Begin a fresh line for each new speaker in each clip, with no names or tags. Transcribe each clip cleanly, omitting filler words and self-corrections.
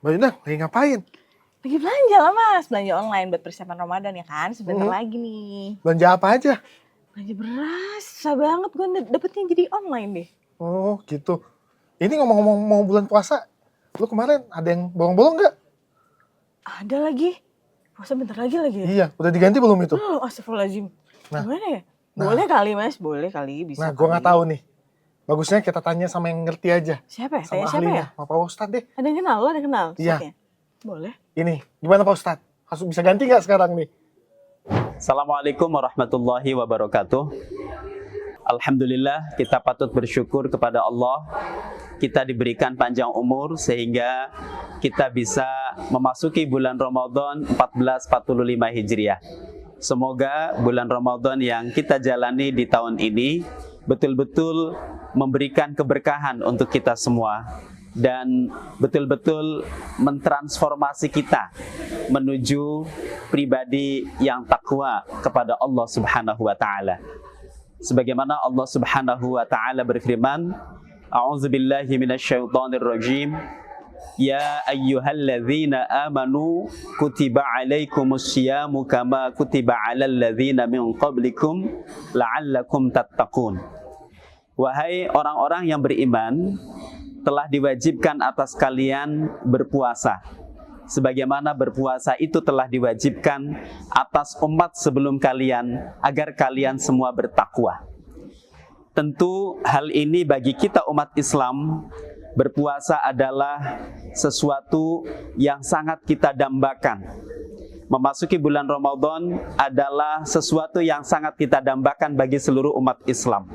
Mbak Yuna, lagi ngapain?
Lagi belanja lah mas, belanja online buat persiapan Ramadan ya kan, sebentar lagi nih.
Belanja apa aja?
Belanja beras, susah banget gue dapetnya jadi online deh.
Oh gitu. Ini ngomong-ngomong mau bulan puasa, lu kemarin ada yang bolong-bolong nggak?
Ada lagi, puasa bentar lagi ya?
Iya, udah diganti belum itu?
Astagfirullahaladzim.
Nah,
Gimana ya?
nah.
Boleh kali mas, boleh kali, bisa
Nah, gue nggak
kali.
tahu nih. Bagusnya kita tanya sama yang ngerti aja.
Siapa ya?
Sama
Tanya siapa
ahlinya,
ya?
sama Pak Ustadz deh.
Ada yang kenal, lo ada yang kenal?
Iya.
Ustadznya? Boleh.
Ini, gimana Pak Ustadz? Harus bisa ganti nggak sekarang nih?
Assalamualaikum warahmatullahi wabarakatuh. Alhamdulillah, kita patut bersyukur kepada Allah. Kita diberikan panjang umur sehingga kita bisa memasuki bulan Ramadan 1445 Hijriah. Semoga bulan Ramadan yang kita jalani di tahun ini betul-betul memberikan keberkahan untuk kita semua dan betul-betul mentransformasi kita menuju pribadi yang takwa kepada Allah Subhanahu wa taala. Sebagaimana Allah Subhanahu wa taala berfirman, A'udzubillahi minasyaitonirrajim. Ya ayyuhalladzina amanu kutiba alaikumusyamu kama kutiba alal ladzina min qablikum la'allakum tattaqun. Wahai orang-orang yang beriman, telah diwajibkan atas kalian berpuasa sebagaimana berpuasa itu telah diwajibkan atas umat sebelum kalian agar kalian semua bertakwa. Tentu hal ini bagi kita umat Islam, berpuasa adalah sesuatu yang sangat kita dambakan. Memasuki bulan Ramadan adalah sesuatu yang sangat kita dambakan bagi seluruh umat Islam.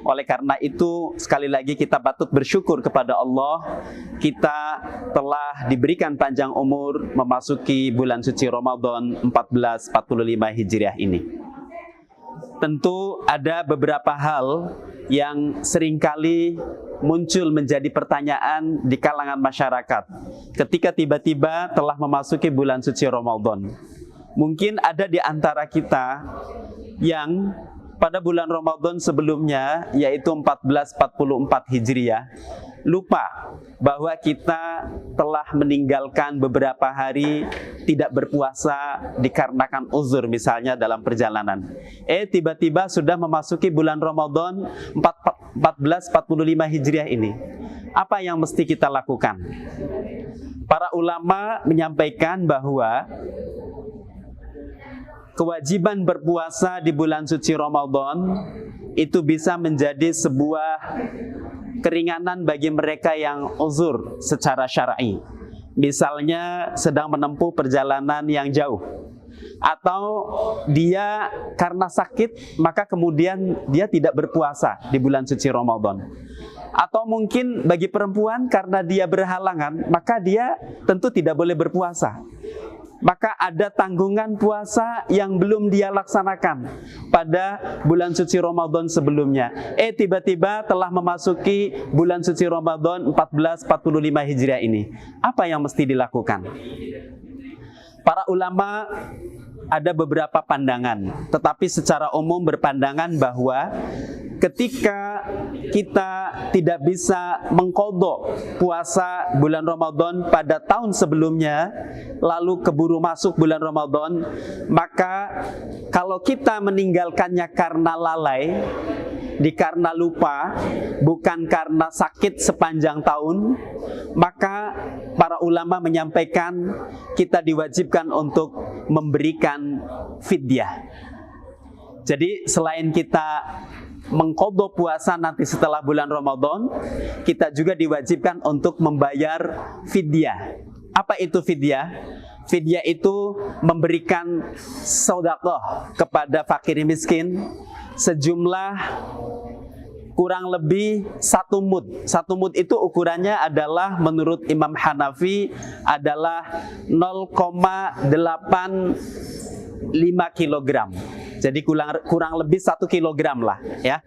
Oleh karena itu, sekali lagi kita patut bersyukur kepada Allah. Kita telah diberikan panjang umur memasuki bulan suci Ramadan 1445 Hijriah ini. Tentu ada beberapa hal yang seringkali muncul menjadi pertanyaan di kalangan masyarakat ketika tiba-tiba telah memasuki bulan suci Ramadan. Mungkin ada di antara kita yang pada bulan Ramadan sebelumnya, yaitu 1444 Hijriah, lupa bahwa kita telah meninggalkan beberapa hari tidak berpuasa dikarenakan uzur misalnya dalam perjalanan. Tiba-tiba sudah memasuki bulan Ramadan 1445 Hijriah ini. Apa yang mesti kita lakukan? Para ulama menyampaikan bahwa kewajiban berpuasa di bulan suci Ramadan itu bisa menjadi sebuah keringanan bagi mereka yang uzur secara syar'i. Misalnya sedang menempuh perjalanan yang jauh, atau dia karena sakit maka kemudian dia tidak berpuasa di bulan suci Ramadan. Atau mungkin bagi perempuan karena dia berhalangan maka dia tentu tidak boleh berpuasa. Maka ada tanggungan puasa yang belum dia laksanakan pada bulan suci Ramadan sebelumnya. Tiba-tiba telah memasuki bulan suci Ramadan 1445 Hijriah ini. Apa yang mesti dilakukan? Para ulama ada beberapa pandangan, tetapi secara umum berpandangan bahwa ketika kita tidak bisa mengqadha puasa bulan Ramadan pada tahun sebelumnya, lalu keburu masuk bulan Ramadan, maka kalau kita meninggalkannya karena lalai, karena lupa, bukan karena sakit sepanjang tahun, maka para ulama menyampaikan kita diwajibkan untuk memberikan fidyah. Jadi selain kita mengqadha puasa nanti setelah bulan Ramadan, kita juga diwajibkan untuk membayar fidyah. Apa itu fidyah? Fidyah itu memberikan sedekah kepada fakir miskin sejumlah kurang lebih 1 mud. 1 mud itu ukurannya adalah menurut Imam Hanafi adalah 0,85 kilogram. Jadi kurang lebih 1 kilogram lah ya.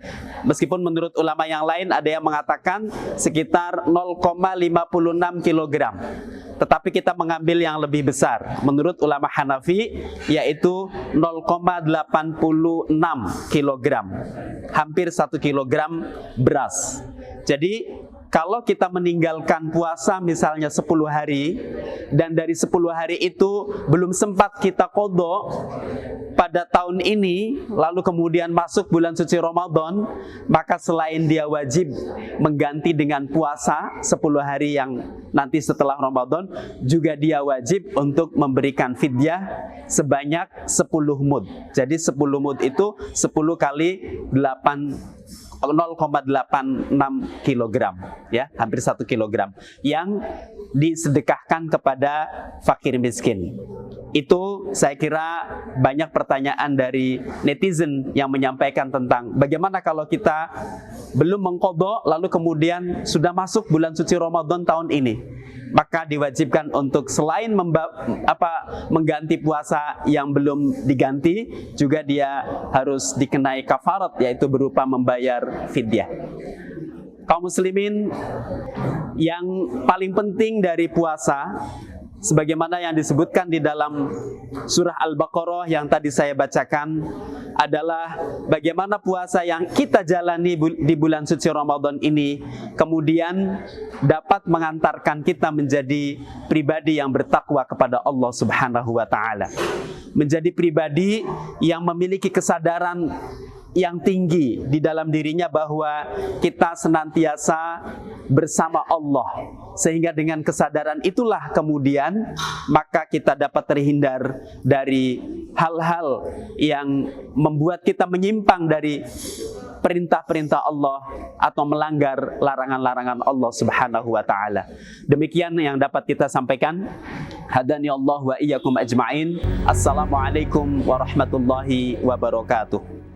Meskipun menurut ulama yang lain ada yang mengatakan sekitar 0,56 kilogram. Tetapi kita mengambil yang lebih besar menurut ulama Hanafi, yaitu 0,86 kilogram. Hampir 1 kilogram beras. Jadi kalau kita meninggalkan puasa misalnya 10 hari, dan dari 10 hari itu belum sempat kita qadha pada tahun ini, lalu kemudian masuk bulan suci Ramadan, maka selain dia wajib mengganti dengan puasa 10 hari yang nanti setelah Ramadan, juga dia wajib untuk memberikan fidyah sebanyak 10 mud. Jadi 10 mud itu 10 kali 0,86 kilogram, ya, hampir 1 kilogram, yang disedekahkan kepada fakir miskin. Itu saya kira banyak pertanyaan dari netizen yang menyampaikan tentang bagaimana kalau kita belum mengqadha lalu kemudian sudah masuk bulan suci Ramadan tahun ini. Maka diwajibkan untuk selain mengganti puasa yang belum diganti, juga dia harus dikenai kafarat, yaitu berupa membayar fidyah. Kaum muslimin, yang paling penting dari puasa, sebagaimana yang disebutkan di dalam surah Al-Baqarah yang tadi saya bacakan, adalah bagaimana puasa yang kita jalani di bulan suci Ramadan ini kemudian dapat mengantarkan kita menjadi pribadi yang bertakwa kepada Allah Subhanahu wa taala. Menjadi pribadi yang memiliki kesadaran yang tinggi di dalam dirinya bahwa kita senantiasa bersama Allah, sehingga dengan kesadaran itulah kemudian maka kita dapat terhindar dari hal-hal yang membuat kita menyimpang dari perintah-perintah Allah atau melanggar larangan-larangan Allah Subhanahu wa taala. Demikian yang dapat kita sampaikan. Hadani Allah wa iyyakum ajma'in. Assalamualaikum warahmatullahi wabarakatuh.